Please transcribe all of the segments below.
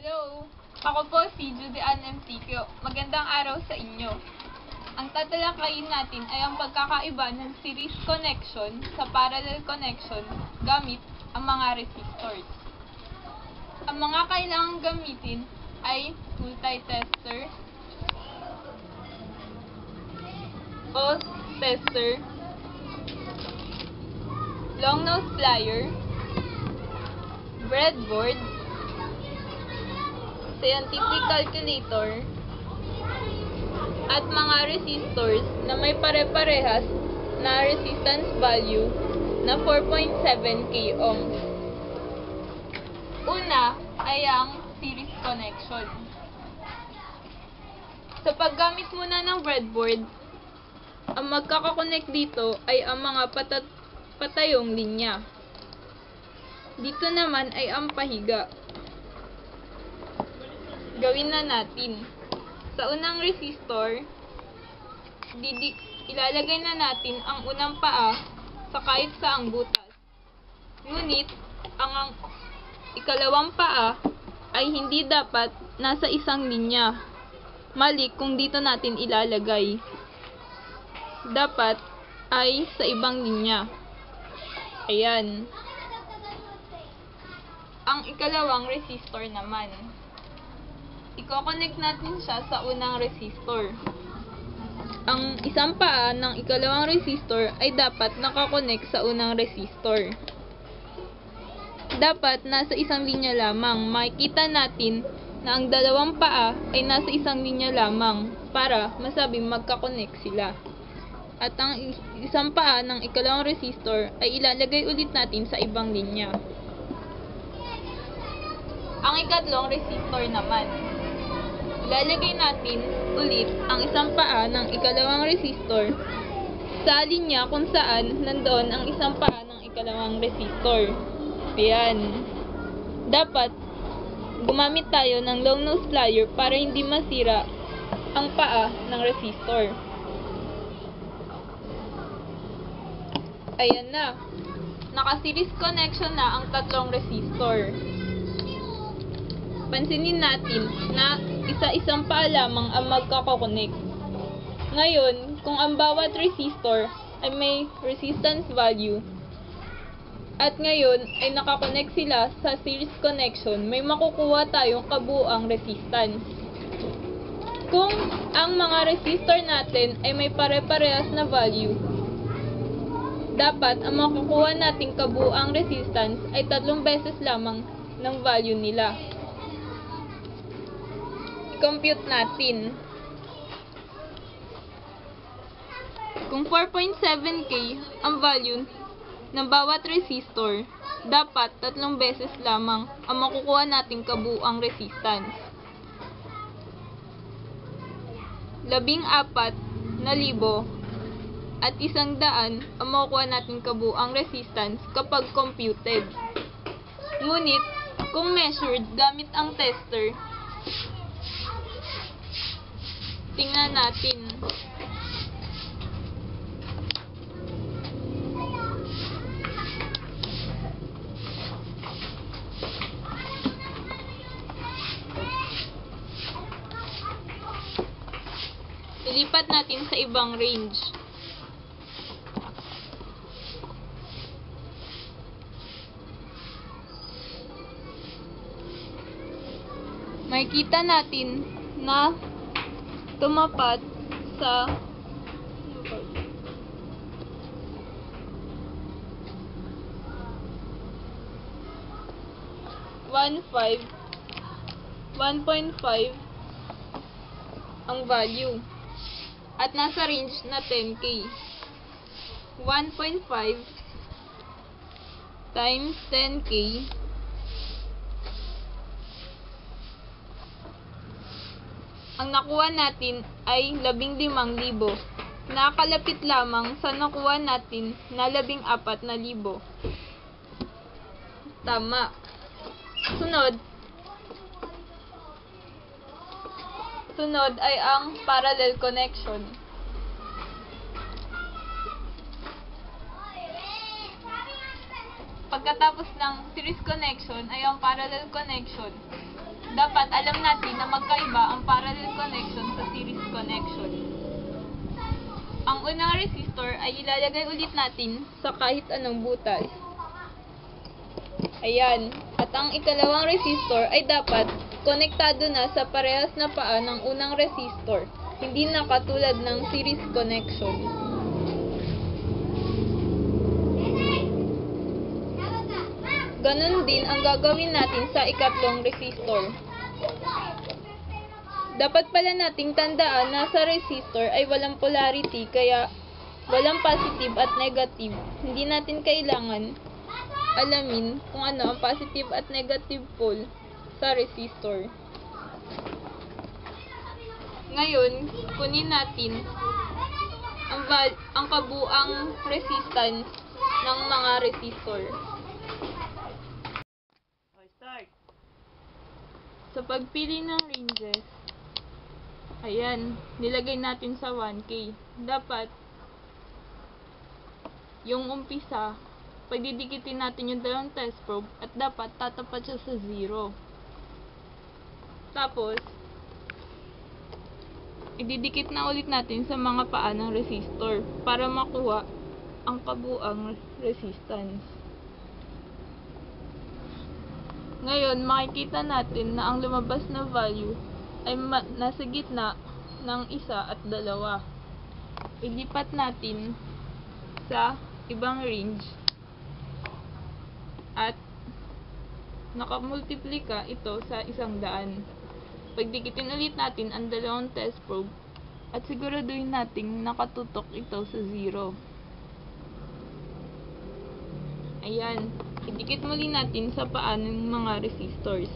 Hello! Ako po si Judy Ann MTQ. Magandang araw sa inyo. Ang tatalakayin natin ay ang pagkakaiba ng series connection sa parallel connection gamit ang mga resistors. Ang mga kailangang gamitin ay multitester o tester, long nose plier, breadboard, scientific calculator, at mga resistors na may pare-parehas na resistance value na 4.7 k ohms. Una ay ang series connection. Sa paggamit muna ng breadboard, ang magkakakonect dito ay ang mga patayong linya. Dito naman ay ang pahiga. Gawin na natin. Sa unang resistor, ilalagay na natin ang unang paa sa kahit saang butas. Ngunit, ang ikalawang paa ay hindi dapat nasa isang linya. Mali kung dito natin ilalagay. Dapat ay sa ibang linya. Ayan. Ang ikalawang resistor naman. I-connect natin siya sa unang resistor. Ang isang paa ng ikalawang resistor ay dapat nakakonect sa unang resistor. Dapat nasa isang linya lamang. Makikita natin na ang dalawang paa ay nasa isang linya lamang para masabing magkakonect sila. At ang isang paa ng ikalawang resistor ay ilalagay ulit natin sa ibang linya. Ang ikatlong resistor naman. Ilalagay natin ulit ang isang paa ng ikalawang resistor sa linya kung saan nandoon ang isang paa ng ikalawang resistor. Ayan. Dapat gumamit tayo ng long nose plier para hindi masira ang paa ng resistor. Ayan na. Naka-series connection na ang tatlong resistor. Pansinin natin na isa-isang paa lamang ang magkakakonect. Ngayon, kung ang bawat resistor ay may resistance value, at ngayon ay nakakonect sila sa series connection, may makukuha tayong kabuuang resistance. Kung ang mga resistor natin ay may pare-parehas na value, dapat ang makukuha nating kabuuang resistance ay 3 beses lamang ng value nila. Compute natin. Kung 4.7k ang value ng bawat resistor, dapat 3 beses lamang ang makukuha nating kabuuang resistance. 14,000 at 100 ang makukuha nating kabuuang resistance kapag computed. Ngunit, kung measured gamit ang tester, tingnan natin. Ilipat natin sa ibang range. Makikita natin na tumapat sa 1.5 ang value at nasa range na 10k. 1.5 times 10k ang nakuha natin ay 15,000. Nakakalapit lamang sa nakuha natin na 14,000. Tama. Sunod ay ang parallel connection. Pagkatapos ng series connection ay ang parallel connection. dapat alam natin na magkaiba ang parallel connection sa series connection. Ang unang resistor ay ilalagay ulit natin sa kahit anong butas. Ayan. At ang ikalawang resistor ay dapat konektado na sa parehas na paa ng unang resistor, hindi na katulad ng series connection. Ganon din ang gagawin natin sa ikatlong resistor. Dapat pala nating tandaan na sa resistor ay walang polarity, kaya walang positive at negative. Hindi natin kailangan alamin kung ano ang positive at negative pole sa resistor. Ngayon, kunin natin ang kabuang resistance ng mga resistor. Start. Sa pagpili ng ranges, ayan, nilagay natin sa 1K. Dapat, yung umpisa, pagdidikitin natin yung dalawang test probe at dapat tatapat siya sa 0. Tapos, ididikit na ulit natin sa mga paa ng resistor para makuha ang kabuang resistance. Ngayon, makikita natin na ang lumabas na value ay nasa gitna ng 1 at 2. Ilipat natin sa ibang range at nakamultiplika ito sa 100. Pagdikitin ulit natin ang dalawang test probe at siguraduhin nating nakatutok ito sa 0. Ayan. Idikit muli natin sa paa ng mga resistors.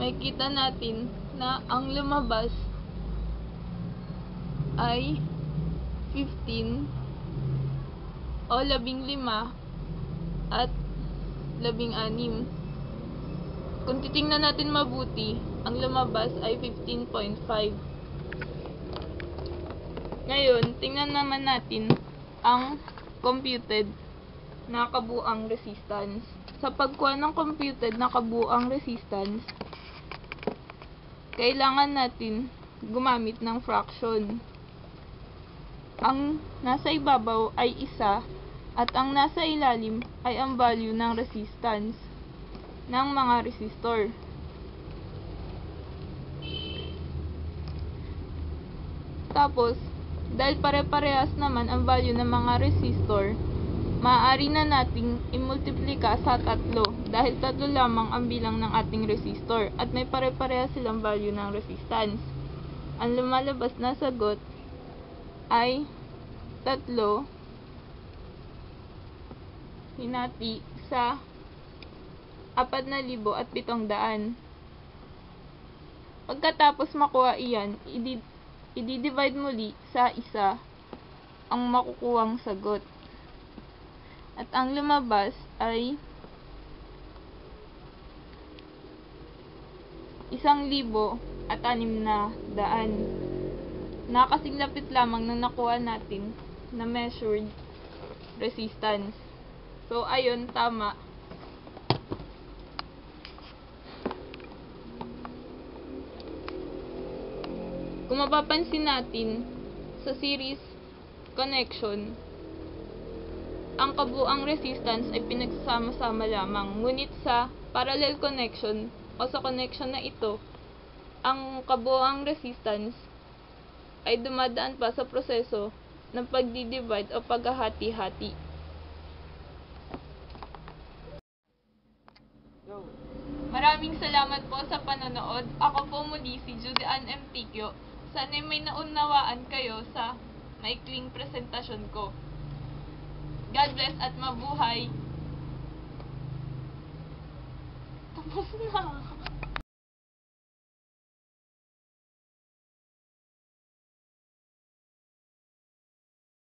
Makikita natin na ang lumabas ay 15 o 15 at 16. Kung titingnan natin mabuti, ang lumabas ay 15.5. Ngayon, tingnan naman natin ang computed na kabuang resistance. Sa pagkuha ng computed na kabuang resistance, kailangan natin gumamit ng fraction. Ang nasa ibabaw ay 1 at ang nasa ilalim ay ang value ng resistance ng mga resistor. Tapos, dahil pare-parehas naman ang value ng mga resistor, maaari na nating i-multiplika sa 3 dahil 3 lamang ang bilang ng ating resistor at may pare-parehas silang value ng resistance. Ang lumalabas na sagot ay 3 hinati sa 4,700. Pagkatapos makuha iyan, i-divide muli sa 1 ang makukuhang sagot. At ang lumabas ay 1,600. Nakasinglapit lamang ng nakuha natin na measured resistance. So, ayun, tama. Kung mapapansin natin sa series connection, ang kabuang resistance ay pinagsama-sama lamang. Ngunit sa parallel connection o sa connection na ito, ang kabuang resistance ay dumadaan pa sa proseso ng pagdi-divide o paghahati-hati. Go. Maraming salamat po sa panonood. Ako po muli si Judy Ann M. Tikyo. Sana may naunawaan kayo sa maikling presentasyon ko. God bless at mabuhay. Tapos na.